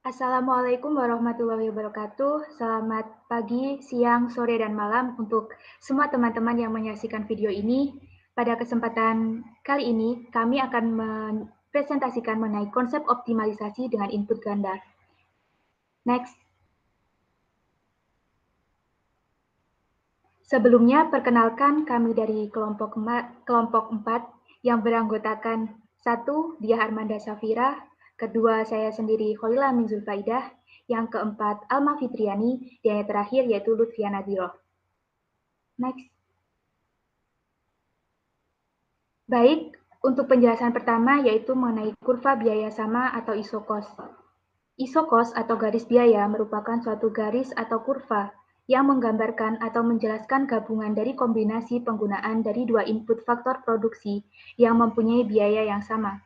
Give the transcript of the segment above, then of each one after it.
Assalamualaikum warahmatullahi wabarakatuh. Selamat pagi, siang, sore, dan malam untuk semua teman-teman yang menyaksikan video ini. Pada kesempatan kali ini, kami akan mempresentasikan mengenai konsep optimalisasi dengan input ganda. Next. Sebelumnya, perkenalkan kami dari kelompok 4 yang beranggotakan 1. Diah Armanda Safira, kedua saya sendiri Kholila Min Zulfaidah, yang keempat Alma Fitriani, dan yang terakhir yaitu Lutfia Nadhiroh. Next. Baik, untuk penjelasan pertama yaitu mengenai kurva biaya sama atau isokos. Isokos atau garis biaya merupakan suatu garis atau kurva yang menggambarkan atau menjelaskan gabungan dari kombinasi penggunaan dari dua input faktor produksi yang mempunyai biaya yang sama.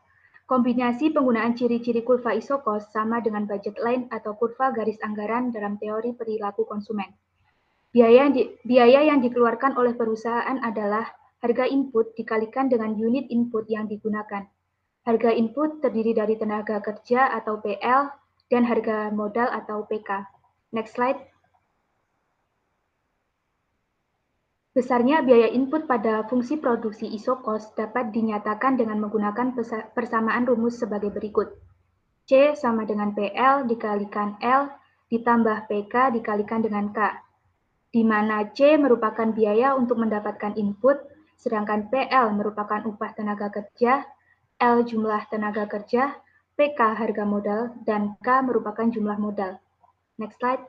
Kombinasi penggunaan ciri-ciri kurva isokos sama dengan budget line atau kurva garis anggaran dalam teori perilaku konsumen. Biaya yang dikeluarkan oleh perusahaan adalah harga input dikalikan dengan unit input yang digunakan. Harga input terdiri dari tenaga kerja atau PL dan harga modal atau PK. Next slide. Besarnya biaya input pada fungsi produksi isokos dapat dinyatakan dengan menggunakan persamaan rumus sebagai berikut. C sama dengan PL dikalikan L ditambah PK dikalikan dengan K, di mana C merupakan biaya untuk mendapatkan input, sedangkan PL merupakan upah tenaga kerja, L jumlah tenaga kerja, PK harga modal, dan K merupakan jumlah modal. Next slide.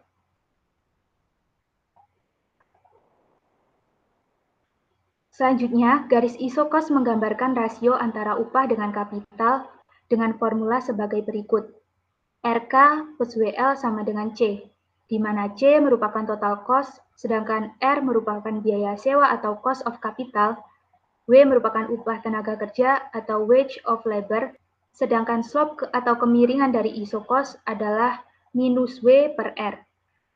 Selanjutnya, garis isokos menggambarkan rasio antara upah dengan kapital dengan formula sebagai berikut. RK plus WL sama dengan C, di mana C merupakan total cost, sedangkan R merupakan biaya sewa atau cost of capital, W merupakan upah tenaga kerja atau wage of labor, sedangkan slope atau kemiringan dari isokos adalah minus W per R,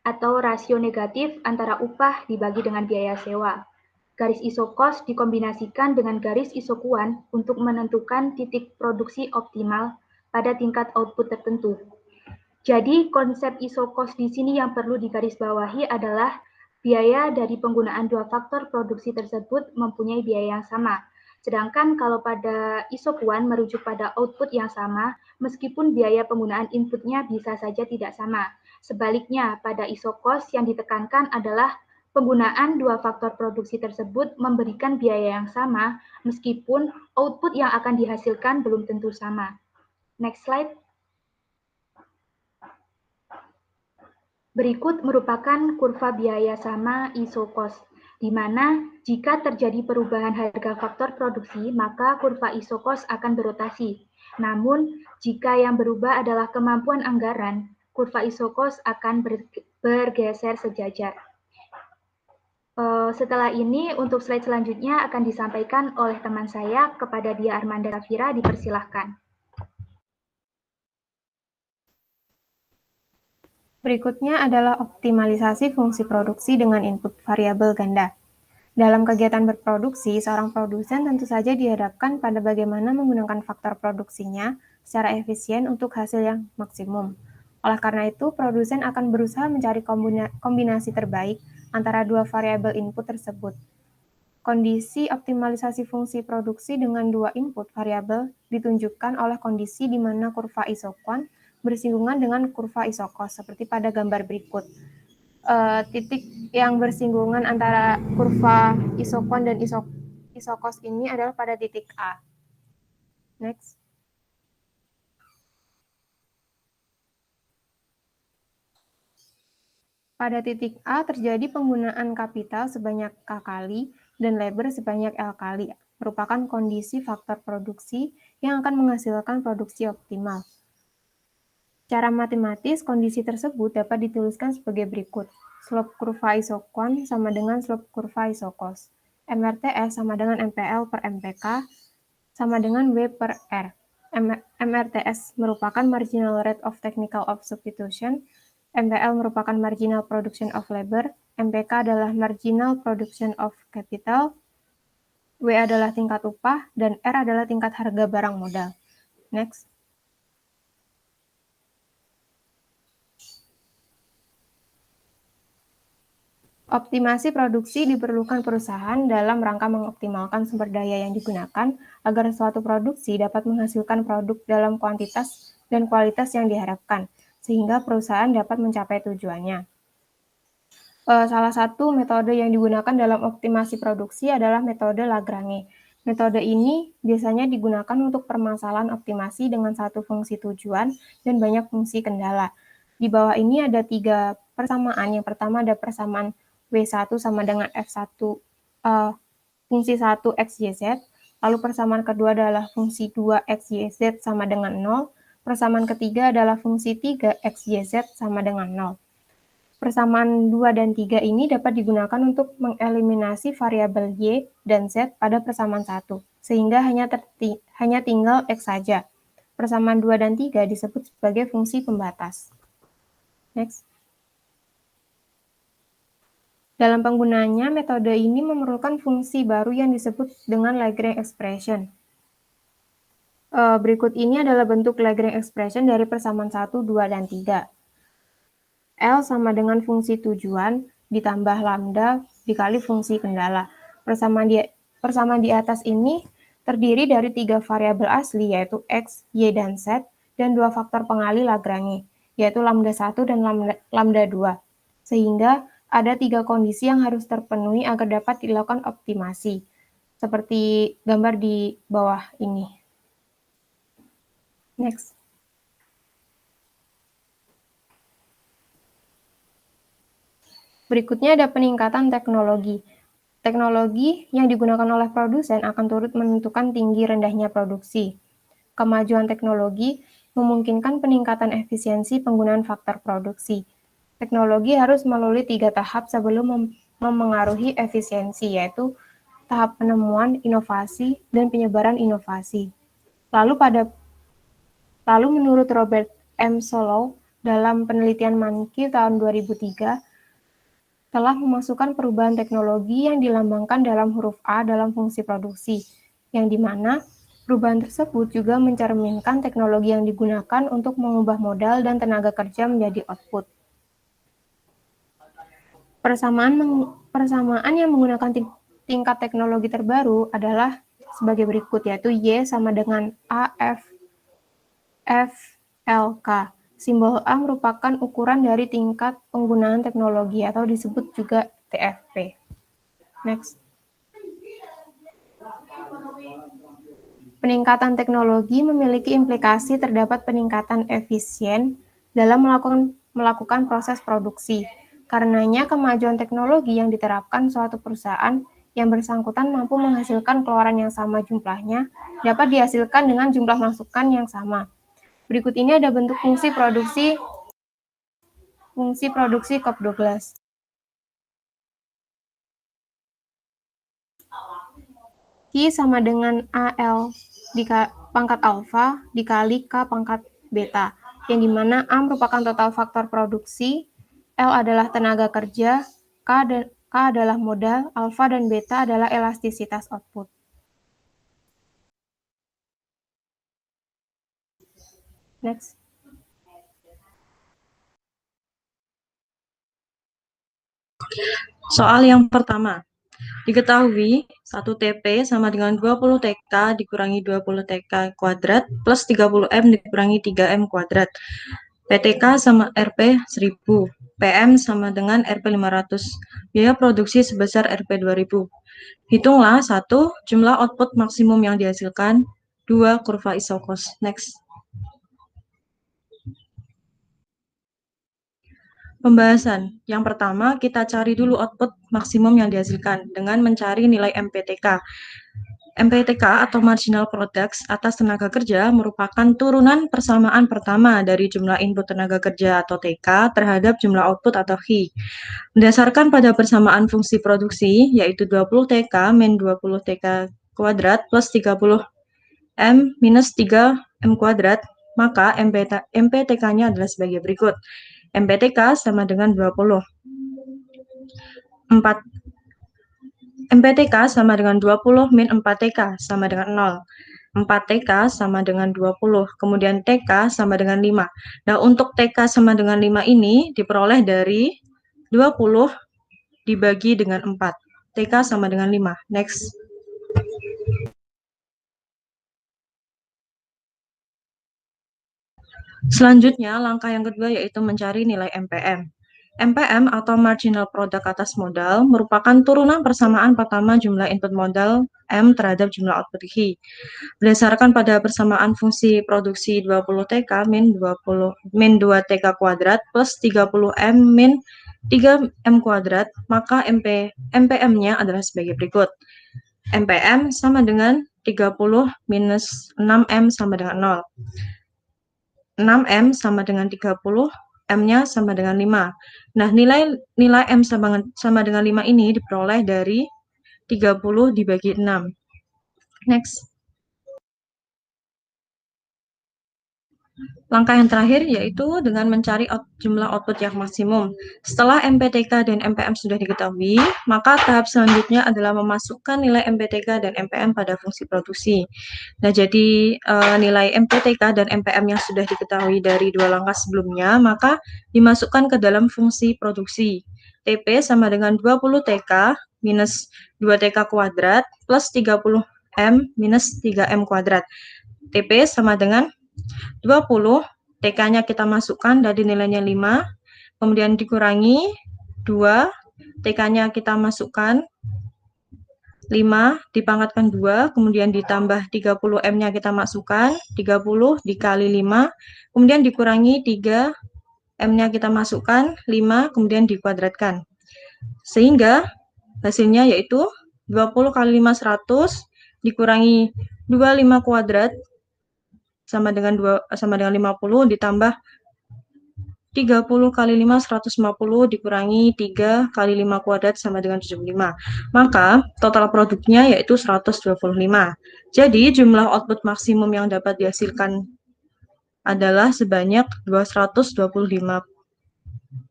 atau rasio negatif antara upah dibagi dengan biaya sewa. Garis isokos dikombinasikan dengan garis isokuan untuk menentukan titik produksi optimal pada tingkat output tertentu. Jadi konsep isokos di sini yang perlu digarisbawahi adalah biaya dari penggunaan dua faktor produksi tersebut mempunyai biaya yang sama. Sedangkan kalau pada isokuan merujuk pada output yang sama, meskipun biaya penggunaan inputnya bisa saja tidak sama. Sebaliknya, pada isokos yang ditekankan adalah penggunaan dua faktor produksi tersebut memberikan biaya yang sama, meskipun output yang akan dihasilkan belum tentu sama. Next slide. Berikut merupakan kurva biaya sama isokos, di mana jika terjadi perubahan harga faktor produksi, maka kurva isokos akan berotasi. Namun, jika yang berubah adalah kemampuan anggaran, kurva isokos akan bergeser sejajar. Setelah ini, untuk slide selanjutnya akan disampaikan oleh teman saya kepada Diah Armanda Safira, dipersilahkan. Berikutnya adalah optimalisasi fungsi produksi dengan input variabel ganda. Dalam kegiatan berproduksi, seorang produsen tentu saja dihadapkan pada bagaimana menggunakan faktor produksinya secara efisien untuk hasil yang maksimum. Oleh karena itu, produsen akan berusaha mencari kombinasi terbaik antara dua variabel input tersebut. Kondisi optimalisasi fungsi produksi dengan dua input variabel ditunjukkan oleh kondisi di mana kurva isokuan bersinggungan dengan kurva isokos, seperti pada gambar berikut. Titik yang bersinggungan antara kurva isokuan dan isokos ini adalah pada titik A. Next. Pada titik A terjadi penggunaan kapital sebanyak K kali dan labor sebanyak L kali, merupakan kondisi faktor produksi yang akan menghasilkan produksi optimal. Secara matematis, kondisi tersebut dapat dituliskan sebagai berikut. Slope kurva isokuan sama dengan slope kurva isokos. MRTS sama dengan MPL per MPK sama dengan W per R. MRTS merupakan marginal rate of technical of substitution, MPL merupakan marginal production of labor, MPK adalah marginal production of capital, W adalah tingkat upah, dan R adalah tingkat harga barang modal. Next. Optimasi produksi diperlukan perusahaan dalam rangka mengoptimalkan sumber daya yang digunakan agar suatu produksi dapat menghasilkan produk dalam kuantitas dan kualitas yang diharapkan, sehingga perusahaan dapat mencapai tujuannya. Salah satu metode yang digunakan dalam optimasi produksi adalah metode Lagrange. Metode ini biasanya digunakan untuk permasalahan optimasi dengan satu fungsi tujuan dan banyak fungsi kendala. Di bawah ini ada 3 persamaan. Yang pertama ada persamaan W1 sama dengan F1 fungsi 1 XYZ, lalu persamaan kedua adalah fungsi 2 XYZ sama dengan 0, persamaan ketiga adalah fungsi 3 XYZ sama dengan 0. Persamaan 2 dan 3 ini dapat digunakan untuk mengeliminasi variabel Y dan Z pada persamaan 1, sehingga hanya tinggal X saja. Persamaan 2 dan 3 disebut sebagai fungsi pembatas. Next. Dalam penggunaannya, metode ini memerlukan fungsi baru yang disebut dengan Lagrange expression. Berikut ini adalah bentuk Lagrange expression dari persamaan 1, 2, dan 3. L sama dengan fungsi tujuan ditambah lambda dikali fungsi kendala. Persamaan di atas ini terdiri dari 3 variabel asli, yaitu X, Y, dan Z, dan 2 faktor pengali Lagrange, yaitu lambda 1 dan lambda 2. Sehingga ada 3 kondisi yang harus terpenuhi agar dapat dilakukan optimasi, seperti gambar di bawah ini. Next. Berikutnya ada peningkatan teknologi. Teknologi yang digunakan oleh produsen akan turut menentukan tinggi rendahnya produksi. Kemajuan teknologi memungkinkan peningkatan efisiensi penggunaan faktor produksi. Teknologi harus melalui 3 tahap sebelum memengaruhi efisiensi, yaitu tahap penemuan, inovasi, dan penyebaran inovasi. Lalu menurut Robert M. Solow dalam penelitian Mankey tahun 2003, telah memasukkan perubahan teknologi yang dilambangkan dalam huruf A dalam fungsi produksi, yang dimana perubahan tersebut juga mencerminkan teknologi yang digunakan untuk mengubah modal dan tenaga kerja menjadi output. Persamaan yang menggunakan tingkat teknologi terbaru adalah sebagai berikut, yaitu Y sama dengan AF FLK. Simbol A merupakan ukuran dari tingkat penggunaan teknologi atau disebut juga TFP. Next. Peningkatan teknologi memiliki implikasi terdapat peningkatan efisien dalam melakukan proses produksi. Karenanya, kemajuan teknologi yang diterapkan suatu perusahaan yang bersangkutan mampu menghasilkan keluaran yang sama jumlahnya dapat dihasilkan dengan jumlah masukan yang sama. Berikut ini ada bentuk fungsi produksi Cobb-Douglas. Q sama dengan AL pangkat alfa dikali K pangkat beta, yang dimana A merupakan total faktor produksi, L adalah tenaga kerja, K adalah modal, alfa dan beta adalah elastisitas output. Next. Soal yang pertama. Diketahui 1 TP sama dengan 20 TK dikurangi 20 TK kuadrat plus 30 M dikurangi 3 M kuadrat. PTK sama RP 1000, PM sama dengan RP 500, biaya produksi sebesar RP 2000. Hitunglah 1. Jumlah output maksimum yang dihasilkan, 2. Kurva isokos. Next. Pembahasan. Yang pertama, kita cari dulu output maksimum yang dihasilkan dengan mencari nilai MPTK. MPTK atau Marginal Products atas tenaga kerja merupakan turunan persamaan pertama dari jumlah input tenaga kerja atau TK terhadap jumlah output atau HI. Berdasarkan pada persamaan fungsi produksi, yaitu 20 TK min 20 TK kuadrat plus 30 M minus 3 M kuadrat, maka MPTK-nya adalah sebagai berikut. MPTK sama dengan 20. 4 MPTK sama dengan 20 min 4TK sama dengan 0. 4TK sama dengan 20, kemudian TK sama dengan 5. Nah, untuk TK sama dengan 5 ini diperoleh dari 20 dibagi dengan 4. TK sama dengan 5. Next. Selanjutnya, langkah yang kedua yaitu mencari nilai MPM. MPM atau Marginal Product atas modal merupakan turunan persamaan pertama jumlah input modal M terhadap jumlah output Q. Berdasarkan pada persamaan fungsi produksi 20 TK min 2 TK kuadrat plus 30 M min 3 M kuadrat, maka MPM-nya adalah sebagai berikut. MPM sama dengan 30 minus 6M sama dengan 0. 6M sama dengan 30, M-nya sama dengan 5. Nah, nilai M sama dengan 5 ini diperoleh dari 30 dibagi 6. Next. Langkah yang terakhir yaitu dengan mencari jumlah output yang maksimum. Setelah MPTK dan MPM sudah diketahui, maka tahap selanjutnya adalah memasukkan nilai MPTK dan MPM pada fungsi produksi. Nah, jadi nilai MPTK dan MPM yang sudah diketahui dari dua langkah sebelumnya, maka dimasukkan ke dalam fungsi produksi. TP sama dengan 20 TK minus 2 TK kuadrat plus 30 M minus 3 M kuadrat. TP sama dengan 20, TK-nya kita masukkan dari nilainya 5, kemudian dikurangi 2, TK-nya kita masukkan 5, dipangkatkan 2, kemudian ditambah 30 M-nya kita masukkan, 30 dikali 5, kemudian dikurangi 3, M-nya kita masukkan, 5, kemudian dikuadratkan. Sehingga hasilnya yaitu 20 kali 5, 100, dikurangi 25 kuadrat, sama dengan 50 ditambah 30 kali 5 150 dikurangi 3 kali 5 kuadrat sama dengan 75. Maka total produknya yaitu 125. Jadi jumlah output maksimum yang dapat dihasilkan adalah sebanyak 225.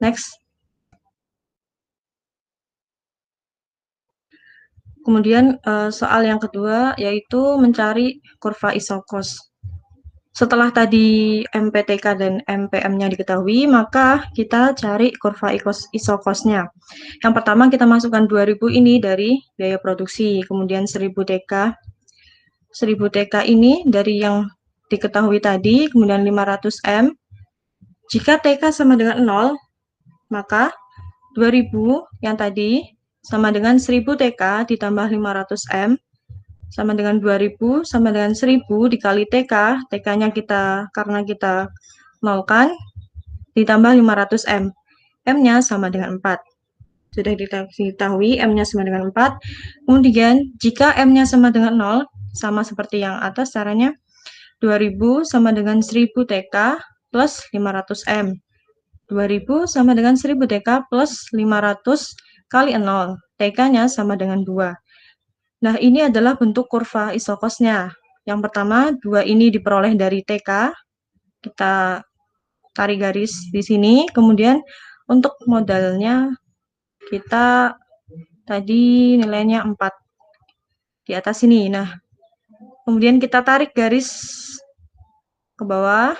Next. Kemudian soal yang kedua yaitu mencari kurva isokos. Setelah tadi MPTK dan MPM-nya diketahui, maka kita cari kurva isokosnya. Yang pertama kita masukkan 2000 ini dari biaya produksi, kemudian 1000 TK. 1000 TK ini dari yang diketahui tadi, kemudian 500 M. Jika TK sama dengan 0, maka 2000 yang tadi sama dengan 1000 TK ditambah 500 M. Sama dengan 2000, sama dengan 1000 dikali TK, TK-nya karena kita nolkan, ditambah 500 M. M-nya sama dengan 4. Sudah diketahui M-nya sama dengan 4. Kemudian, jika M-nya sama dengan 0, sama seperti yang atas caranya, 2000 sama dengan 1000 TK plus 500 M. 2000 sama dengan 1000 TK plus 500 kali 0. TK-nya sama dengan 2. Nah, ini adalah bentuk kurva isokosnya. Yang pertama, 2 ini diperoleh dari TK. Kita tarik garis di sini. Kemudian, untuk modalnya, kita tadi nilainya 4. Di atas sini. Nah, kemudian kita tarik garis ke bawah.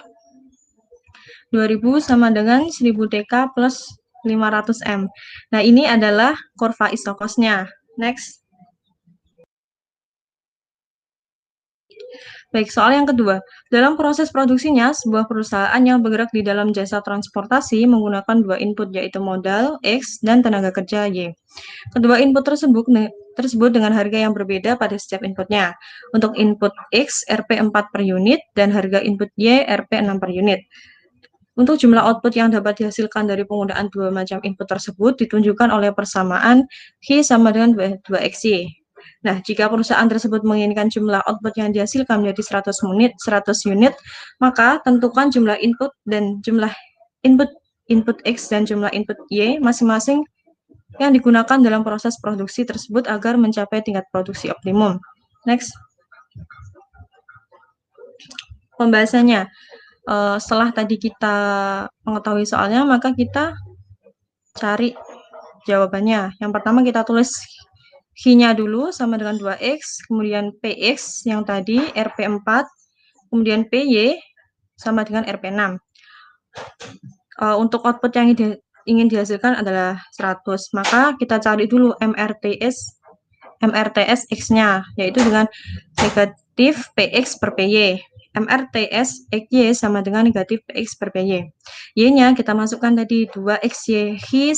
2000 sama dengan 1000 TK plus 500 M. Nah, ini adalah kurva isokosnya. Next. Baik, soal yang kedua. Dalam proses produksinya, sebuah perusahaan yang bergerak di dalam jasa transportasi menggunakan dua input, yaitu modal X dan tenaga kerja Y. Kedua input tersebut dengan harga yang berbeda pada setiap inputnya. Untuk input X, Rp 4 per unit, dan harga input Y, Rp 6 per unit. Untuk jumlah output yang dapat dihasilkan dari penggunaan dua macam input tersebut ditunjukkan oleh persamaan Q sama dengan 2XY. Nah, jika perusahaan tersebut menginginkan jumlah output yang dihasilkan menjadi 100 unit, maka tentukan jumlah input dan jumlah input X dan jumlah input Y masing-masing yang digunakan dalam proses produksi tersebut agar mencapai tingkat produksi optimum. Next. Pembahasannya. Setelah tadi kita mengetahui soalnya, maka kita cari jawabannya. Yang pertama kita tulis Q-nya dulu sama dengan 2X, kemudian PX yang tadi Rp 4, kemudian PY sama dengan Rp 6. Untuk output ingin dihasilkan adalah 100. Maka kita cari dulu MRTS X-nya, yaitu dengan negatif PX per PY. MRTS XY sama dengan negatif PX per PY. Y-nya kita masukkan tadi 2XY Hi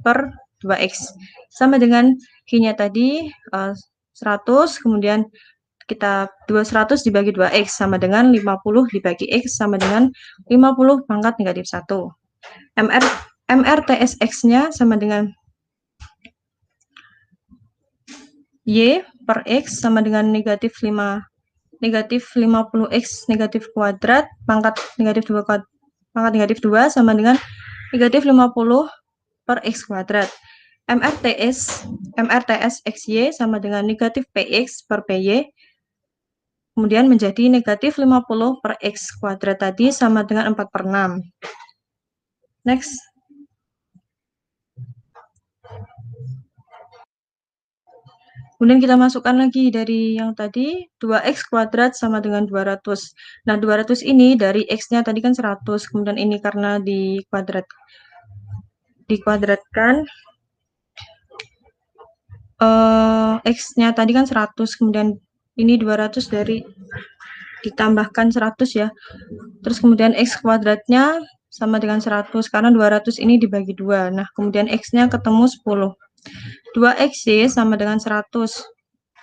per 2X. Sama dengan Hi-nya tadi 100, kemudian kita 200 dibagi 2X sama dengan 50 dibagi X sama dengan 50 pangkat negatif 1. MRTS X-nya sama dengan Y per X sama dengan negatif 50X negatif kuadrat pangkat negatif 2 sama dengan negatif 50 per X kuadrat. MRTS XY sama dengan negatif PX per PY, kemudian menjadi negatif 50 per X kuadrat tadi sama dengan 4/6. Next. Kemudian kita masukkan lagi dari yang tadi, 2X kuadrat sama dengan 200. Nah, 200 ini dari X-nya tadi kan 100, kemudian ini karena dikuadratkan, X-nya tadi kan 100, kemudian ini 200 dari ditambahkan 100 ya. Terus kemudian X kuadratnya sama dengan 100, karena 200 ini dibagi 2. Nah, kemudian X-nya ketemu 10. 2XY sama dengan 100.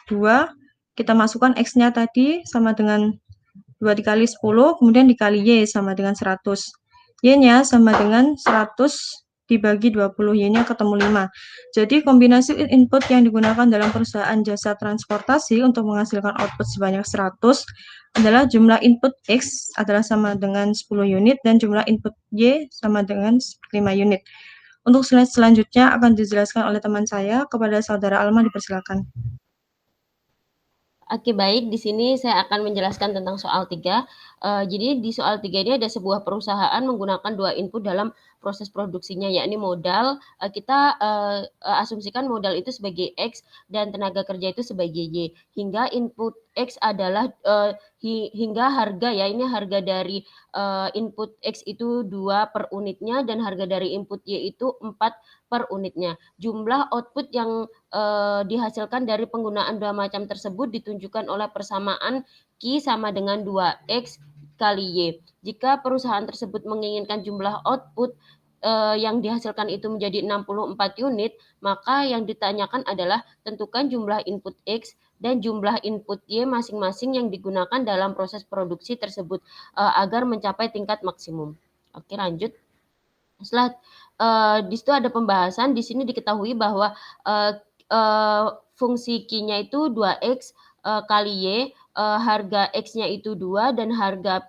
2, kita masukkan X-nya tadi sama dengan 2 dikali 10, kemudian dikali Y sama dengan 100. Y-nya sama dengan 100 dibagi 20, Y-nya ketemu 5. Jadi kombinasi input yang digunakan dalam perusahaan jasa transportasi untuk menghasilkan output sebanyak 100 adalah jumlah input X adalah sama dengan 10 unit dan jumlah input Y sama dengan 5 unit. Untuk slide selanjutnya akan dijelaskan oleh teman saya. Kepada saudara Alma dipersilakan. Oke, baik. Di sini saya akan menjelaskan tentang soal 3. Jadi di soal 3 ini ada sebuah perusahaan menggunakan 2 input dalam proses produksinya, yakni modal. Kita asumsikan modal itu sebagai X dan tenaga kerja itu sebagai Y. Hingga input X adalah hingga harga ya, ini harga dari input X itu 2 per unitnya dan harga dari input Y itu 4 per unitnya. Jumlah output yang dihasilkan dari penggunaan 2 macam tersebut ditunjukkan oleh persamaan Q sama dengan 2X kali Y. Jika perusahaan tersebut menginginkan jumlah output yang dihasilkan itu menjadi 64 unit, maka yang ditanyakan adalah tentukan jumlah input X dan jumlah input Y masing-masing yang digunakan dalam proses produksi tersebut agar mencapai tingkat maksimum. Oke, lanjut. Setelah di situ ada pembahasan, di sini diketahui bahwa fungsi Q-nya itu 2X kali Y, harga X-nya itu 2 dan harga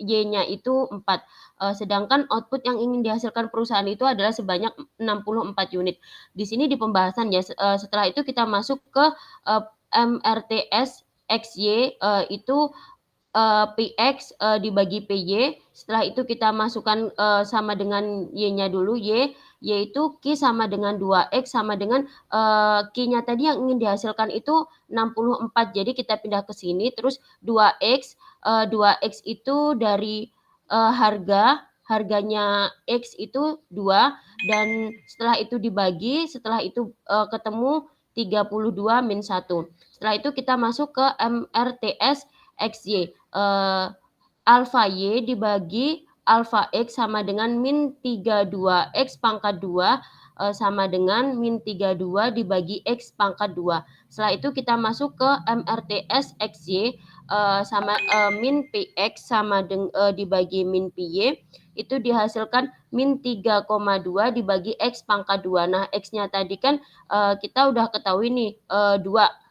Y-nya itu 4. Sedangkan output yang ingin dihasilkan perusahaan itu adalah sebanyak 64 unit. Di sini di pembahasan ya, setelah itu kita masuk ke MRTS XY, itu PX dibagi PY. Setelah itu kita masukkan sama dengan Y-nya dulu, yaitu Q sama dengan 2X sama dengan Q-nya tadi yang ingin dihasilkan itu 64. Jadi kita pindah ke sini, terus 2X itu dari harganya X itu 2, dan setelah itu dibagi, setelah itu ketemu 32 min 1. Setelah itu kita masuk ke MRTS XY. Alpha Y dibagi alpha X sama dengan min 32X pangkat 2 sama dengan min 32 dibagi X pangkat 2. Setelah itu kita masuk ke MRTS XY sama min PX sama dibagi min PY, itu dihasilkan min 3,2 dibagi X pangkat 2. Nah, X-nya tadi kan kita udah ketahui nih 2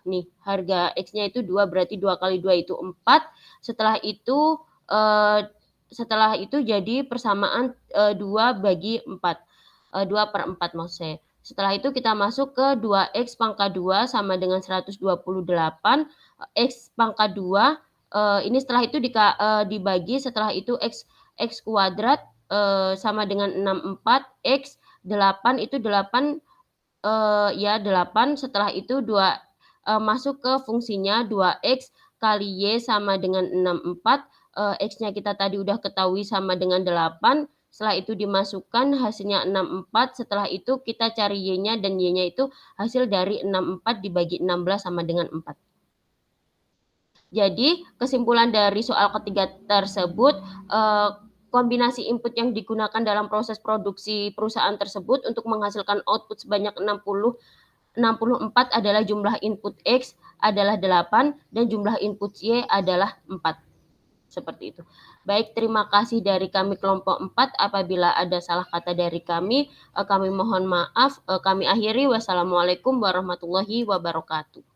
nih, harga X-nya itu 2, berarti 2 kali 2 itu 4. Setelah itu jadi persamaan 2 bagi 4, 2 per 4 maksud saya. Setelah itu kita masuk ke 2X pangkat 2 sama dengan 128, X pangkat 2, ini setelah itu dibagi, setelah itu X kuadrat sama dengan 64, X 8 itu 8, 8, setelah itu 2 masuk ke fungsinya 2X kali Y sama dengan 64, X-nya kita tadi udah ketahui sama dengan 8, setelah itu dimasukkan hasilnya 64, setelah itu kita cari Y-nya dan Y-nya itu hasil dari 64 dibagi 16 sama dengan 4. Jadi kesimpulan dari soal ketiga tersebut, kombinasi input yang digunakan dalam proses produksi perusahaan tersebut untuk menghasilkan output sebanyak 64 adalah jumlah input X adalah 8 dan jumlah input Y adalah 4. Seperti itu. Baik, terima kasih dari kami kelompok 4. Apabila ada salah kata dari kami mohon maaf. Kami akhiri. Wassalamualaikum warahmatullahi wabarakatuh.